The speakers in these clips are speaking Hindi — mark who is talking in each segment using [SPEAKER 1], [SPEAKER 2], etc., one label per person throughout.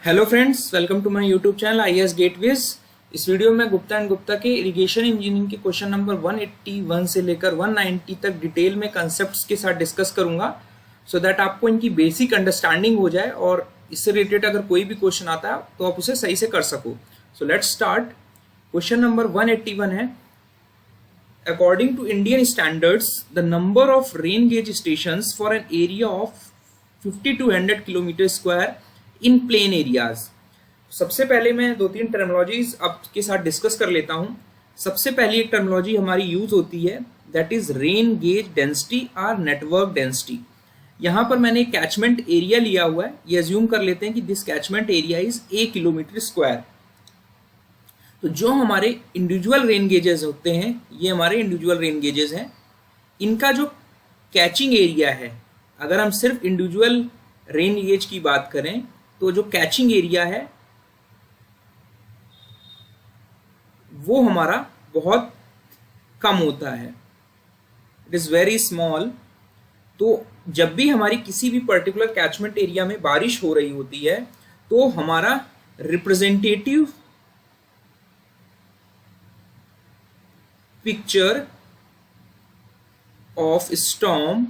[SPEAKER 1] Hello friends, welcome to my YouTube channel IAS gateways. इस वीडियो में गुप्ता एंड गुप्ता के इरिगेशन इंजीनियरिंग के क्वेश्चन नंबर 181 से लेकर 190 तक डिटेल में कंसेप्ट्स के साथ डिस्कस करूंगा सो दैट आपको इनकी बेसिक अंडरस्टैंडिंग हो जाए और इससे रिलेटेड अगर कोई भी क्वेश्चन आता है तो आप उसे सही से कर सको। So let's start. Question number 181 है, according to Indian standards the number of rain gauge stations for an area of 5200 kilometer square in plain areas. सबसे पहले मैं दो तीन टर्मिनोलॉजीज आपके साथ डिस्कस कर लेता हूं। सबसे पहली एक टर्मिनोलॉजी हमारी यूज होती है that is rain gauge density और नेटवर्क डेंसिटी। यहां पर मैंने कैचमेंट एरिया लिया हुआ है, ये अज्यूम कर लेते हैं कि this catchment area is a kilometre square. तो जो हमारे इंडिविजुअल रेन गेजेस होते हैं, ये हमारे इंडिविजुअल रेन गेजेस हैं, इनका जो कैचिंग एरिया है, अगर हम सिर्फ इंडिविजुअल रेन गेज की बात करें तो जो कैचिंग एरिया है वो हमारा बहुत कम होता है, इट इज वेरी स्मॉल। तो जब भी हमारी किसी भी पर्टिकुलर कैचमेंट एरिया में बारिश हो रही होती है तो हमारा रिप्रेजेंटेटिव पिक्चर ऑफ स्टॉर्म,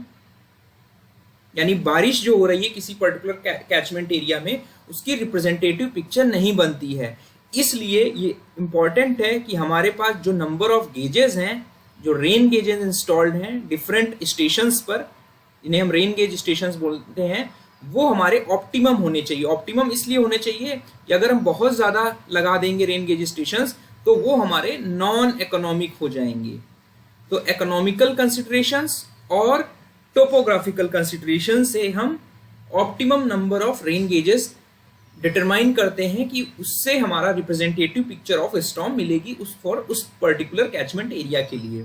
[SPEAKER 1] यानी बारिश जो हो रही है किसी पर्टिकुलर कैचमेंट एरिया में, उसकी रिप्रेजेंटेटिव पिक्चर नहीं बनती है। इसलिए ये इंपॉर्टेंट है कि हमारे पास जो नंबर ऑफ गेजेस हैं, जो रेन गेजेस इंस्टॉल्ड हैं डिफरेंट स्टेशंस पर, इन्हें हम रेन गेज स्टेशंस बोलते हैं, वो हमारे ऑप्टिमम होने चाहिए। ऑप्टिमम इसलिए होने चाहिए कि अगर हम बहुत ज़्यादा लगा देंगे रेन गेज स्टेशंस तो वो हमारे नॉन इकोनॉमिक हो जाएंगे। तो इकोनॉमिकल कंसिडरेशंस और टोपोग्राफिकल कंसिडरेशन से हम optimum number of rain gauges determine करते हैं कि उससे हमारा रिप्रेजेंटेटिव पिक्चर ऑफ स्टॉर्म मिलेगी उस पर्टिकुलर कैचमेंट एरिया के लिए।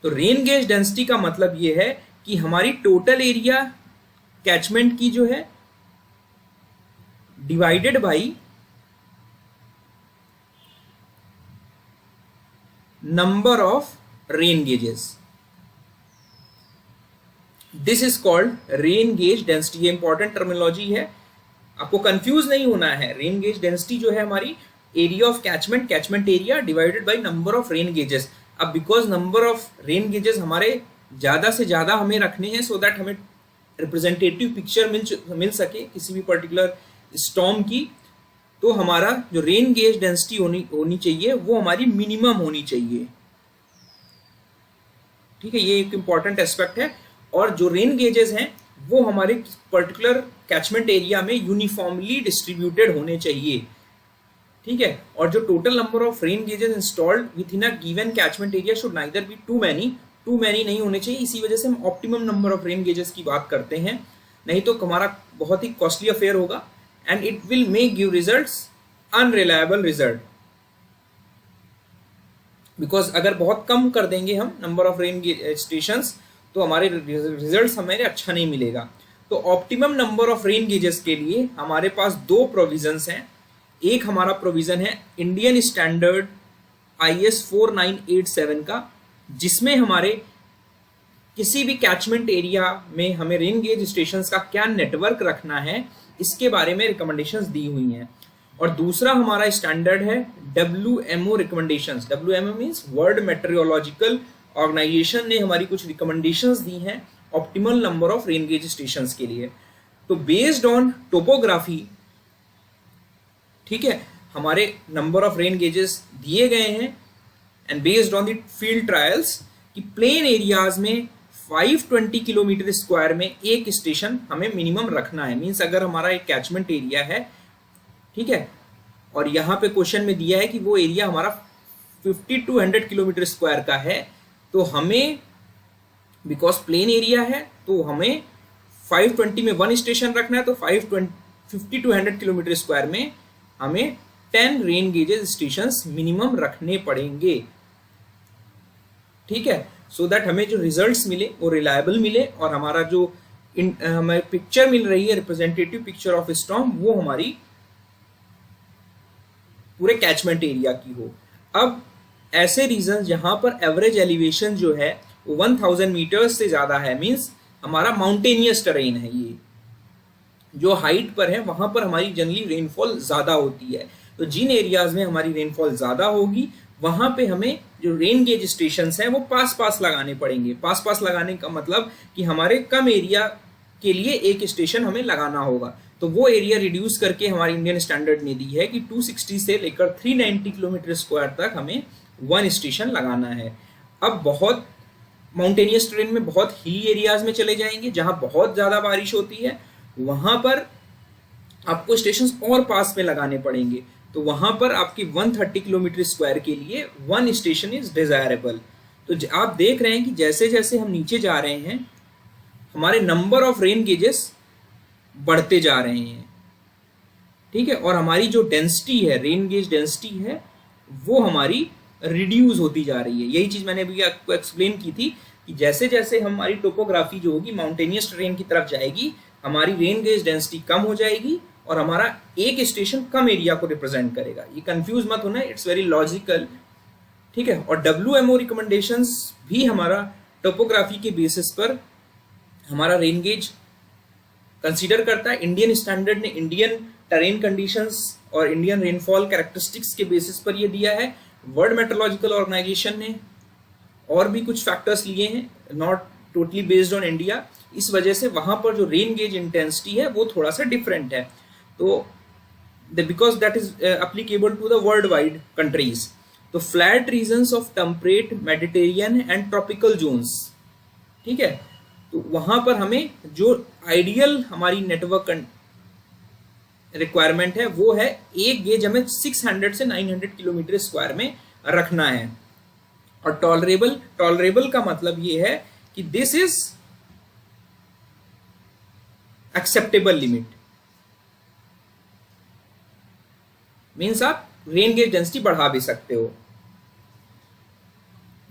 [SPEAKER 1] तो रेन गेज डेंसिटी का मतलब ये है कि हमारी टोटल एरिया कैचमेंट की जो है divided by number of rain gauges, this is called rain gauge density. ये इंपॉर्टेंट टर्मिनोलॉजी है, आपको कंफ्यूज नहीं होना है। रेन गेज डेंसिटी जो है हमारी area of catchment area divided by number of rain gauges. अब because number of rain gauges हमारे ज्यादा से ज्यादा हमें रखने हैं सो दैट हमें रिप्रेजेंटेटिव पिक्चर मिल सके किसी भी पर्टिकुलर स्टॉर्म की, तो हमारा जो रेन गेज डेंसिटी होनी चाहिए वो हमारी मिनिमम होनी चाहिए। ठीक है, ये एक इंपॉर्टेंट एस्पेक्ट है। और जो रेन गेजेस हैं वो हमारे पर्टिकुलर कैचमेंट एरिया में यूनिफॉर्मली डिस्ट्रीब्यूटेड होने चाहिए। ठीक है, और जो total number of rain gauges installed within a given catchment area should neither be too many नहीं होने चाहिए। इसी वजह से हम ऑप्टिमम नंबर ऑफ रेन गेजेस की बात करते हैं, नहीं तो हमारा बहुत ही कॉस्टली अफेयर होगा and it will make give results unreliable result. Because अगर बहुत कम कर देंगे हम नंबर ऑफ रेन स्टेशंस तो हमारे रिजल्ट्स हमें अच्छा नहीं मिलेगा। तो optimum number of rain gauges के लिए हमारे पास दो प्रोविजंस हैं। एक हमारा प्रोविजन है इंडियन स्टैंडर्ड IS 4987 का, जिसमें हमारे किसी भी कैचमेंट एरिया में हमें रेन गेज स्टेशंस का क्या नेटवर्क रखना है इसके बारे में रिकमेंडेशंस दी हुई हैं। और दूसरा हमारा स्टैंडर्ड है WMO recommendations. WMO means world meteorological organisation ने हमारी कुछ रिकमेंडेशंस दी हैं optimal number of rain gauge stations के लिए। तो बेस्ड ऑन टोपोग्राफी, ठीक है, हमारे नंबर ऑफ रेन गेजेस दिए गए हैं and based on the field trials कि प्लेन एरियाज में 520 किलोमीटर स्क्वायर में एक स्टेशन हमें मिनिमम रखना है। मीन्स अगर हमारा एक कैचमेंट एरिया है, ठीक है, और यहाँ पे क्वेश्चन में दिया है कि वो एरिया हमारा 5200 किलोमीटर स्क्वायर का है, तो हमें बिकॉज प्लेन एरिया है तो हमें 520 में वन स्टेशन रखना है, तो 5200 किलोमीटर स्क्वायर में हमें 10 रेन गेजेस स्टेशंस मिनिमम रखने पड़ेंगे। ठीक है, सो दैट हमें जो रिजल्ट्स मिले वो रिलायबल मिले और हमारा जो हमें पिक्चर मिल रही है रिप्रेजेंटेटिव पिक्चर ऑफ स्टॉर्म वो हमारी पूरे कैचमेंट एरिया की हो। अब ऐसे रीजन जहां पर एवरेज एलिवेशन जो है वो 1000 मीटर्स से ज्यादा है, मींस हमारा माउंटेनियस टेरेन है ये, जो हाइट पर है वहां पर हमारी जनरली रेनफॉल ज्यादा होती है। तो जिन एरियाज में हमारी रेनफॉल ज्यादा होगी वहां पे हमें जो रेन गेज स्टेशन हैं वो पास पास लगाने पड़ेंगे। पास पास लगाने का मतलब कि हमारे कम एरिया के लिए एक स्टेशन हमें लगाना होगा। तो वो एरिया रिड्यूस करके हमारी इंडियन स्टैंडर्ड ने दी है कि 260 से लेकर 390 किलोमीटर स्क्वायर तक हमें 1 स्टेशन लगाना है। अब बहुत माउंटेनियस टेरेन में बहुत हिली एरियाज में चले जाएंगे जहां बहुत ज्यादा बारिश होती है, वहां पर आपको स्टेशन और पास में लगाने पड़ेंगे। तो वहां पर आपकी 130 किलोमीटर स्क्वायर के लिए 1 स्टेशन इज डिजायरेबल। तो आप देख रहे हैं कि जैसे जैसे हम नीचे जा रहे हैं हमारे नंबर ऑफ रेन गेजेस बढ़ते जा रहे हैं, ठीक है, और हमारी जो डेंसिटी है, रेन गेज डेंसिटी है, वो हमारी रिड्यूस होती जा रही है। यही चीज मैंने अभी आपको एक्सप्लेन की थी कि जैसे जैसे हमारी टोपोग्राफी जो होगी माउंटेनियस टेरेन की तरफ जाएगी, हमारी रेन गेज डेंसिटी कम हो जाएगी और हमारा एक स्टेशन कम एरिया को रिप्रेजेंट करेगा। ये कंफ्यूज मत होना, इट्स वेरी लॉजिकल, ठीक है। और WMO रिकमेंडेशंस भी हमारा टोपोग्राफी के बेसिस पर हमारा रेन गेज कंसीडर करता है। इंडियन स्टैंडर्ड ने इंडियन टेरेन कंडीशंस और इंडियन रेनफॉल कैरेक्टरिस्टिक्स के बेसिस पर ये दिया है। वर्ल्ड मेट्रोलॉजिकल ऑर्गेनाइजेशन ने और भी कुछ फैक्टर्स लिए हैं, not totally based on India. इस वजह से वहां पर जो रेन गेज इंटेंसिटी है वो थोड़ा सा डिफरेंट है। तो because that is applicable to the world wide countries. तो flat regions of temperate, Mediterranean and tropical zones, ठीक है, तो वहां पर हमें जो आइडियल हमारी नेटवर्क रिक्वायरमेंट है वो है एक गेज हमें 600 से 900 किलोमीटर स्क्वायर में रखना है। और टॉलरेबल का मतलब ये है कि this is acceptable limit, means आप रेन गेज डेंसिटी बढ़ा भी सकते हो।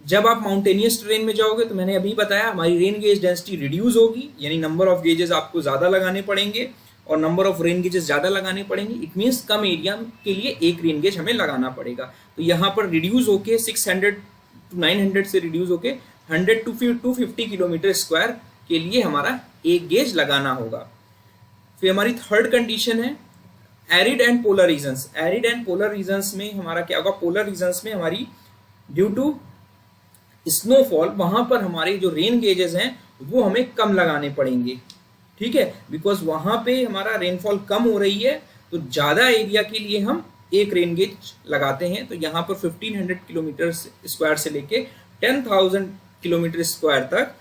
[SPEAKER 1] जब आप माउंटेनियस टेरेन में जाओगे तो मैंने अभी बताया हमारी रेन गेज डेंसिटी रिड्यूस होगी, यानी नंबर ऑफ गेजेस आपको ज्यादा लगाने पड़ेंगे और नंबर ऑफ रेन गेजेस ज्यादा लगाने पड़ेंगे। इट मीन्स कम एरिया के लिए एक रेन गेज हमें लगाना पड़ेगा। तो यहाँ पर रिड्यूस होके 600 to 900 से रिड्यूस होके 100 to 250 किलोमीटर स्क्वायर के लिए हमारा एक गेज लगाना होगा। फिर हमारी थर्ड कंडीशन है arid and polar regions. Arid and polar regions में हमारा क्या होगा? पोलर रीजन्स में हमारी ड्यू टू स्नोफॉल वहां पर हमारे जो रेन गेजेस हैं वो हमें कम लगाने पड़ेंगे, ठीक है, बिकॉज वहां पे हमारा रेनफॉल कम हो रही है तो ज्यादा एरिया के लिए हम एक रेन गेज लगाते हैं। तो यहाँ पर 1500 किलोमीटर स्क्वायर से लेके 10,000 किलोमीटर स्क्वायर तक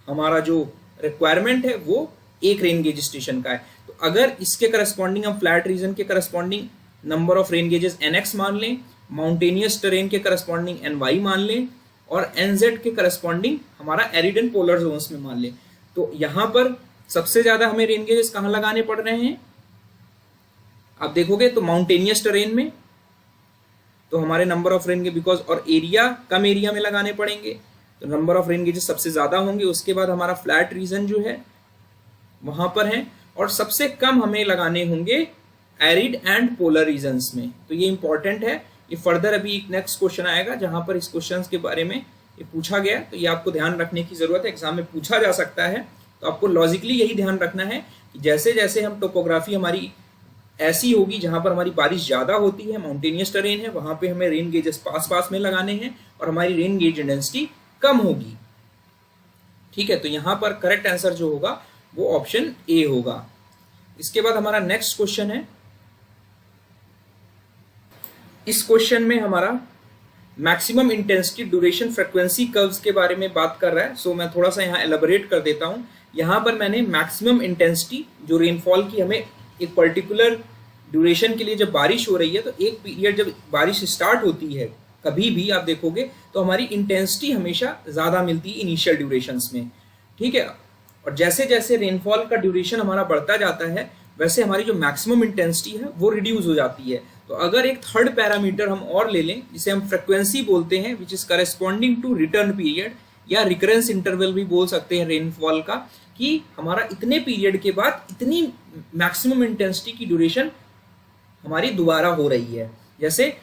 [SPEAKER 1] हमारा जो रिक्वायरमेंट है वो एक रेन गेज स्टेशन का है। तो अगर इसके करस्पॉन्डिंग हम फ्लैट रीजन के corresponding number of rain gauges NX मान लें, माउंटेनियस टेरेन के करस्पॉन्डिंग NY मान लें और NZ के करस्पॉन्डिंग हमारा एरिड एंड पोलर जोन्स में मान लें, तो यहां पर सबसे ज्यादा हमें रेन गेजेस कहां लगाने पड़ रहे हैं? आप देखोगे तो माउंटेनियस टेरेन में तो हमारे number of rain gauge because और एरिया कम एरिया में लगाने पड़ेंगे तो नंबर ऑफ रेन गेजेस सबसे ज्यादा होंगे। उसके बाद हमारा फ्लैट रीजन जो है वहां पर है और सबसे कम हमें लगाने होंगे एरिड एंड पोलर रीजन्स में। तो ये इंपॉर्टेंट है। ये फर्दर अभी एक नेक्स्ट क्वेश्चन आएगा जहां पर इस क्वेश्चन के बारे में ये पूछा गया, तो ये आपको ध्यान रखने की जरूरत है, एग्जाम में पूछा जा सकता है। तो आपको लॉजिकली यही ध्यान रखना है कि जैसे जैसे हम टोपोग्राफी हमारी ऐसी होगी जहां पर हमारी बारिश ज्यादा होती है, माउंटेनियस टेरेन है, वहां पे हमें रेन गेजेस पास पास में लगाने हैं और हमारी रेन गेज डेंसिटी कम होगी, ठीक है। तो यहां पर करेक्ट आंसर जो होगा वो ऑप्शन ए होगा। इसके बाद हमारा नेक्स्ट क्वेश्चन है। इस क्वेश्चन में हमारा maximum intensity duration frequency curves के बारे में बात कर रहा है। सो मैं थोड़ा सा यहाँ एलाबोरेट कर देता हूँ। यहाँ पर मैंने मैक्सिमम इंटेंसिटी जो रेनफॉल की हमें एक पर्टिकुलर ड्यूरेशन के लिए जब बारिश हो रही है, तो एक पीरियड जब बारिश स्टार्ट होती है कभी भी आप देखोगे तो हमारी इंटेंसिटी हमेशा ज्यादा मिलती है इनिशियल ड्यूरेशंस में, ठीक है। और जैसे जैसे रेनफॉल का ड्यूरेशन हमारा बढ़ता जाता है वैसे हमारी जो मैक्सिमम इंटेंसिटी है वो रिड्यूस हो जाती है। तो अगर एक थर्ड पैरामीटर हम और ले लें जिसे हम फ्रीक्वेंसी बोलते हैं, which is corresponding to return period या रिकरेंस इंटरवल भी बोल सकते हैं रेनफॉल का, कि हमारा इतने पीरियड के बाद इतनी मैक्सिमम इंटेंसिटी की ड्यूरेशन हमारी दोबारा हो रही है। जैसे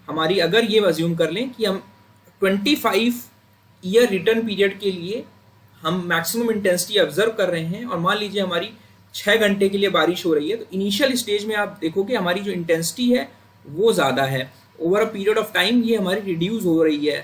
[SPEAKER 1] हमारी अगर ये अज्यूम कर लें कि हम 25 ईयर रिटर्न पीरियड के लिए हम मैक्सिमम इंटेंसिटी ऑब्जर्व कर रहे हैं और मान लीजिए हमारी 6 घंटे के लिए बारिश हो रही है, तो इनिशियल स्टेज में आप देखोगे हमारी जो इंटेंसिटी है वो ज़्यादा है, over a period of time ये हमारी रिड्यूस हो रही है।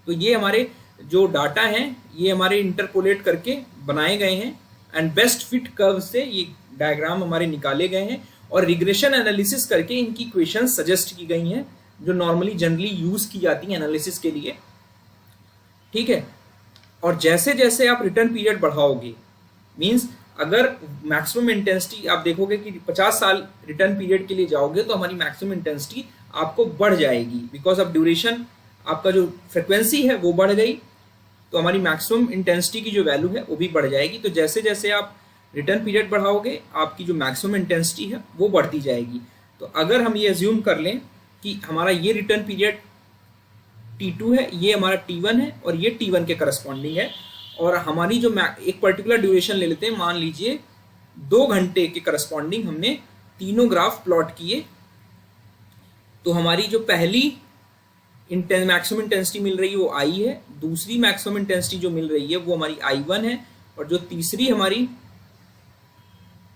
[SPEAKER 1] तो ये हमारे जो डाटा हैं ये हमारे इंटरपोलेट करके बनाए गए हैं एंड बेस्ट फिट कर्व से ये डायग्राम हमारे निकाले गए हैं और रिग्रेशन एनालिसिस करके इनकी इक्वेशन सजेस्ट की गई हैं जो नॉर्मली जनरली यूज की जाती हैं एनालिसिस के लिए, ठीक है। और जैसे जैसे आप रिटर्न पीरियड बढ़ाओगे, मींस अगर मैक्सिमम इंटेंसिटी आप देखोगे कि 50 साल रिटर्न पीरियड के लिए जाओगे तो हमारी मैक्सिमम इंटेंसिटी आपको बढ़ जाएगी, बिकॉज ऑफ ड्यूरेशन, आपका जो फ्रिक्वेंसी है वो बढ़ गई, तो हमारी मैक्सिमम इंटेंसिटी की जो वैल्यू है वो भी बढ़ जाएगी। तो जैसे जैसे आप रिटर्न पीरियड बढ़ाओगे आपकी जो मैक्सिमम इंटेंसिटी है वो बढ़ती जाएगी। तो अगर हम ये अज्यूम कर लें कि हमारा ये रिटर्न पीरियड T2 है, ये हमारा T1 है और ये T1 के करस्पॉन्डिंग है, और हमारी जो एक पर्टिकुलर ड्यूरेशन ले लेते हैं, मान लीजिए 2 घंटे के करस्पॉन्डिंग हमने तीनों ग्राफ प्लॉट किए, तो हमारी जो पहली मैक्सिमम इंटेंसिटी मिल रही है वो I है, दूसरी मैक्सिमम इंटेंसिटी जो मिल रही है वो हमारी I1 है, और जो तीसरी हमारी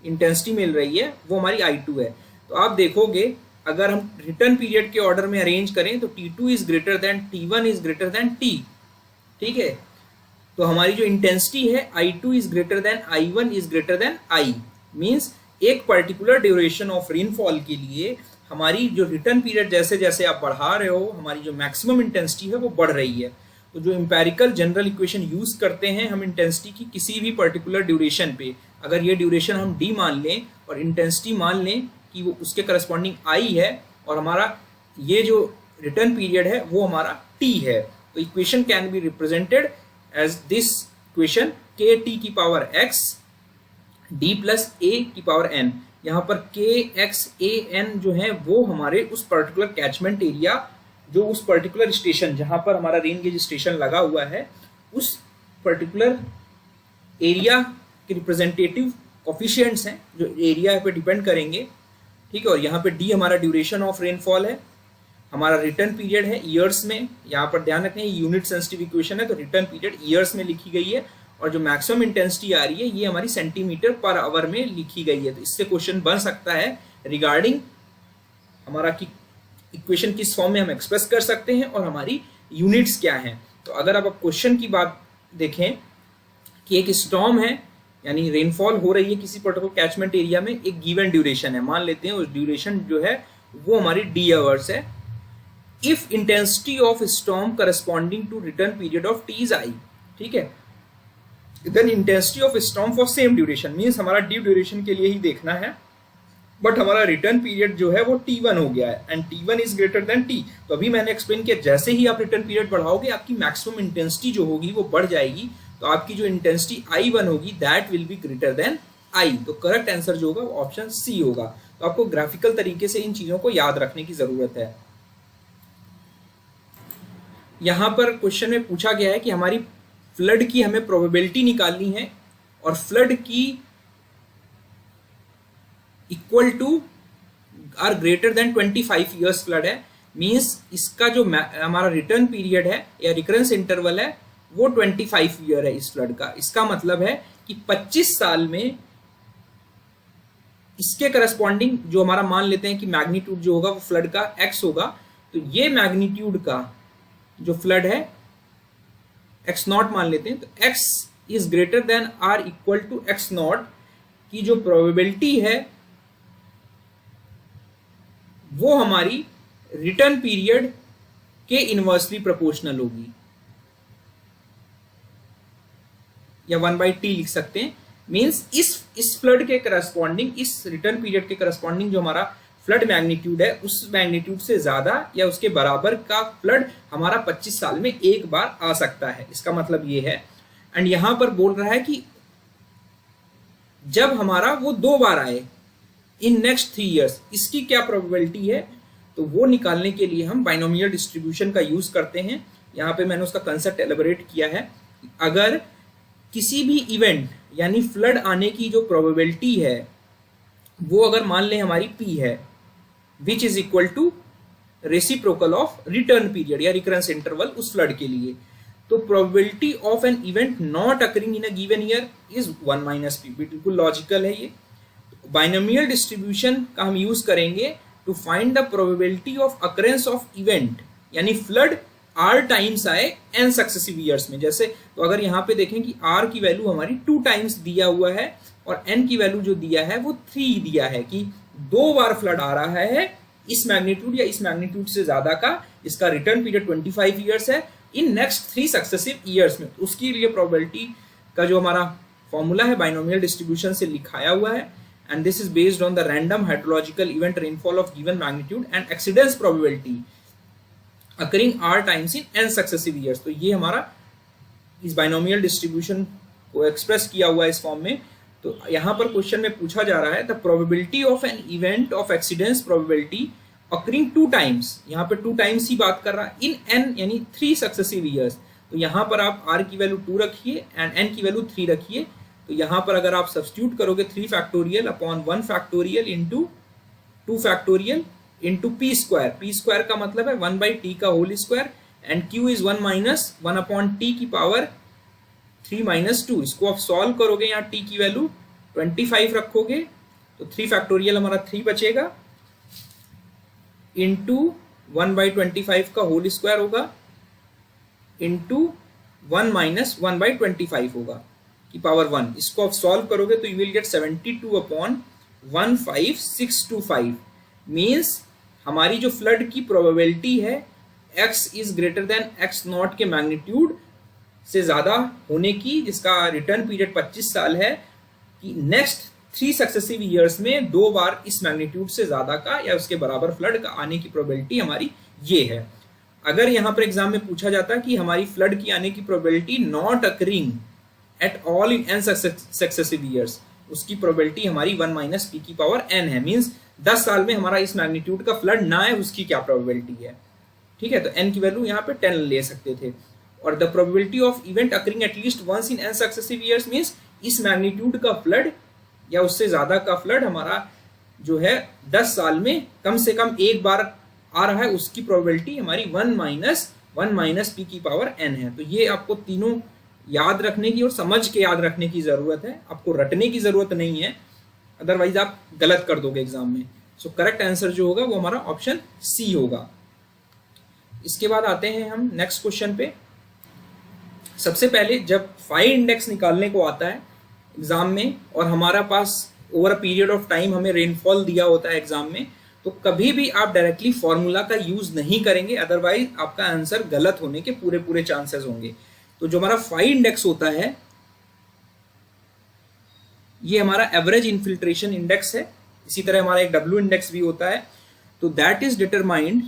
[SPEAKER 1] इंटेंसिटी मिल रही है वो हमारी I2 है। तो आप देखोगे अगर हम रिटर्न पीरियड के ऑर्डर में अरेंज करें तो T2 is greater then T1 is greater then T, ठीक है। तो हमारी जो इंटेंसिटी है I2 is greater then I1 is greater then I, means एक पर्टिकुलर ड्यूरेशन ऑफ रेनफॉल के लिए हमारी जो रिटर्न पीरियड जैसे जैसे आप बढ़ा रहे हो हमारी जो मैक्सिमम इंटेंसिटी है वो बढ़ रही है। तो जो एम्पेरिकल जनरल इक्वेशन यूज करते हैं हम इंटेंसिटी की किसी भी पर्टिकुलर ड्यूरेशन पे, अगर ये ड्यूरेशन हम D मान लें और इंटेंसिटी मान लें कि वो उसके करस्पॉन्डिंग I है और हमारा ये जो रिटर्न पीरियड है वो हमारा T है, तो equation can be represented as this equation kt की power x d plus a की पावर n। यहाँ पर kxan जो है वो हमारे उस पर्टिकुलर कैचमेंट एरिया, जो उस पर्टिकुलर स्टेशन जहां पर हमारा रेन गेज स्टेशन लगा हुआ है उस पर्टिकुलर एरिया के रिप्रेजेंटेटिव कोफिशिएंट्स हैं जो एरिया पे डिपेंड करेंगे, ठीक है। और यहाँ पे D हमारा ड्यूरेशन ऑफ रेनफॉल है, हमारा रिटर्न पीरियड है ईयर्स में, यहाँ पर ध्यान रखें यूनिट सेंसिटिव इक्वेशन है तो रिटर्न पीरियड ईयर्स में लिखी गई है, और जो मैक्सिमम इंटेंसिटी आ रही है ये हमारी सेंटीमीटर पर आवर में लिखी गई है। तो इससे क्वेश्चन बन सकता है रिगार्डिंग हमारा की इक्वेशन किस फॉर्म में हम एक्सप्रेस कर सकते हैं और हमारी यूनिट्स क्या हैं। तो अगर आप क्वेश्चन की बात देखें कि एक स्टॉर्म है यानी रेनफॉल हो रही है किसी पर्टिकुलर कैचमेंट एरिया में, एक गिवन ड्यूरेशन है, मान लेते हैं उस ड्यूरेशन जो है वो हमारी D आवर्स है। If intensity of storm corresponding to return period of T is I, ठीक है, then intensity of storm for same duration, means हमारा D ड्यूरेशन के लिए ही देखना है, बट हमारा रिटर्न पीरियड जो है वो T1 हो गया है and T1 is greater then T। तो अभी मैंने एक्सप्लेन किया जैसे ही आप रिटर्न पीरियड बढ़ाओगे आपकी मैक्सिमम इंटेंसिटी जो होगी वो बढ़ जाएगी, तो आपकी जो इंटेंसिटी I1 होगी that will be greater than I। तो करेक्ट आंसर जो होगा वो ऑप्शन C होगा। तो आपको ग्राफिकल तरीके से इन चीजों को याद रखने की जरूरत है। यहां पर क्वेश्चन में पूछा गया है कि हमारी फ्लड की हमें प्रोबेबिलिटी निकालनी है और फ्लड की equal to or greater than 25 years flood है, मींस इसका जो हमारा रिटर्न पीरियड है या रिकरेंस इंटरवल है वो 25 ईयर है इस फ्लड का। इसका मतलब है कि 25 साल में इसके करस्पॉन्डिंग जो हमारा मान लेते हैं कि मैग्नीट्यूड जो होगा वो फ्लड का x होगा, तो ये मैग्नीट्यूड का जो फ्लड है x0 मान लेते हैं, तो x is greater than or equal to x0 की जो प्रोबेबिलिटी है वो हमारी रिटर्न पीरियड के इनवर्सली प्रोपोर्शनल होगी, या 1/t लिख सकते हैं। मींस इस फ्लड के करस्पॉन्डिंग, इस रिटर्न पीरियड के करस्पॉन्डिंग जो हमारा फ्लड मैग्नीट्यूड है उस मैग्नीट्यूड से ज्यादा या उसके बराबर का फ्लड हमारा 25 साल में एक बार आ सकता है, इसका मतलब ये है। एंड यहां पर बोल रहा है कि जब हमारा वो 2 बार आए इन नेक्स्ट 3 इयर्स, इसकी क्या प्रोबेबिलिटी है, तो वो निकालने के लिए हम बाइनोमियल डिस्ट्रीब्यूशन का यूज करते हैं। यहाँ पे मैंने उसका कंसेप्ट एलेबोरेट किया है। अगर किसी भी इवेंट यानी फ्लड आने की जो प्रोबेबिलिटी है वो अगर मान लें हमारी P है, which is equal to reciprocal of return period या रिकरेंस इंटरवल उस फ्लड के लिए, तो probability of an event not occurring in a given year is 1 - P। बिल्कुल लॉजिकल है ये। बाइनोमियल डिस्ट्रीब्यूशन का हम यूज करेंगे to find the probability of occurrence of event, यानी फ्लड r टाइम्स आए n सक्सेसिव ईयर्स में। जैसे तो अगर यहाँ पे देखें कि r की वैल्यू हमारी 2 टाइम्स दिया हुआ है और n की वैल्यू जो दिया है वो 3 दिया है, कि 2 बार फ्लड आ रहा है इस मैग्नीट्यूड या इस मैग्नीट्यूड से ज्यादा का, इसका रिटर्न पीरियड 25 ईयर्स है, इन नेक्स्ट 3 सक्सेसिव ईयर्स में। उसके लिए प्रोबेबिलिटी का जो हमारा फॉर्मूला है बाइनोमियल डिस्ट्रीब्यूशन से लिखाया हुआ है, and this is based on the random hydrological event rainfall of given magnitude and exceedance probability occurring r times in n successive years। तो ये हमारा इस बाइनोमियल डिस्ट्रीब्यूशन को एक्सप्रेस किया हुआ है इस फॉर्म में। तो यहाँ पर क्वेश्चन में पूछा जा रहा है the probability of an event of exceedance probability occurring 2 times, यहाँ पे 2 टाइम्स ही बात कर रहा है, इन n यानी 3 सक्सेसिव ईयर्स। तो यहाँ पर आप r की वैल्यू 2 रखिए एंड n की वैल्यू 3 रखिए। तो यहाँ पर अगर आप सब्स्टिट्यूट करोगे 3 factorial upon 1 factorial into 2 factorial into P square, P square का मतलब है 1 बाई टी का whole square, and q is 1 minus 1 upon T की पावर 3 माइनस 2। इसको आप सॉल्व करोगे, यहाँ t की वैल्यू 25 रखोगे तो 3 फैक्टोरियल हमारा 3 बचेगा इंटू 1 बाई 25 का होल स्क्वायर होगा इंटू 1 माइनस 1 बाई 25 होगा की पावर 1। इसको आप सॉल्व करोगे तो you will gate 72 upon 15625। Means हमारी जो फ्लड की प्रोबेबिलिटी है x is greater then x not के मैग्नीट्यूड से ज्यादा होने की, जिसका रिटर्न पीरियड 25 साल है, कि नेक्स्ट 3 सक्सेसिव ईयर्स में 2 बार इस मैग्नीट्यूड से ज्यादा का या उसके बराबर फ्लड का आने की प्रोबेबिलिटी हमारी ये है। अगर यहाँ पर एग्जाम में पूछा जाता कि हमारी फ्लड की आने की probability not occurring at all in n successive years, उसकी प्रोबेबिलिटी हमारी 1 माइनस पी की पावर n है। मींस 10 साल में हमारा इस मैग्नीट्यूड का फ्लड ना है, उसकी क्या प्रोबेबिलिटी है। ठीक है, तो n की वैल्यू यहाँ पे 10 ले सकते थे। और the probability of event occurring at least once in n successive years means इस मैग्नीट्यूड का फ्लड या उससे ज्यादा का फ्लड हमारा जो है 10 साल में कम से कम एक बार आ रहा है, उसकी प्रोबेबिलिटी हमारी 1 माइनस पी की पावर n है। तो ये आपको तीनों याद रखने की और समझ के याद रखने की जरूरत है, आपको रटने की जरूरत नहीं है, अदरवाइज आप गलत कर दोगे एग्जाम में। सो करेक्ट आंसर जो होगा वो हमारा ऑप्शन सी होगा। इसके बाद आते हैं हम नेक्स्ट क्वेश्चन पे। सबसे पहले जब फाई इंडेक्स निकालने को आता है एग्जाम में और हमारा पास over a period of time हमें रेनफॉल दिया होता है एग्जाम में, तो कभी भी आप डायरेक्टली फॉर्मूला का यूज नहीं करेंगे, अदरवाइज आपका आंसर गलत होने के पूरे चांसेस होंगे। तो जो हमारा फाई इंडेक्स होता है ये हमारा एवरेज इनफिल्ट्रेशन इंडेक्स है। इसी तरह हमारा एक डब्ल्यू इंडेक्स भी होता है। तो that is determined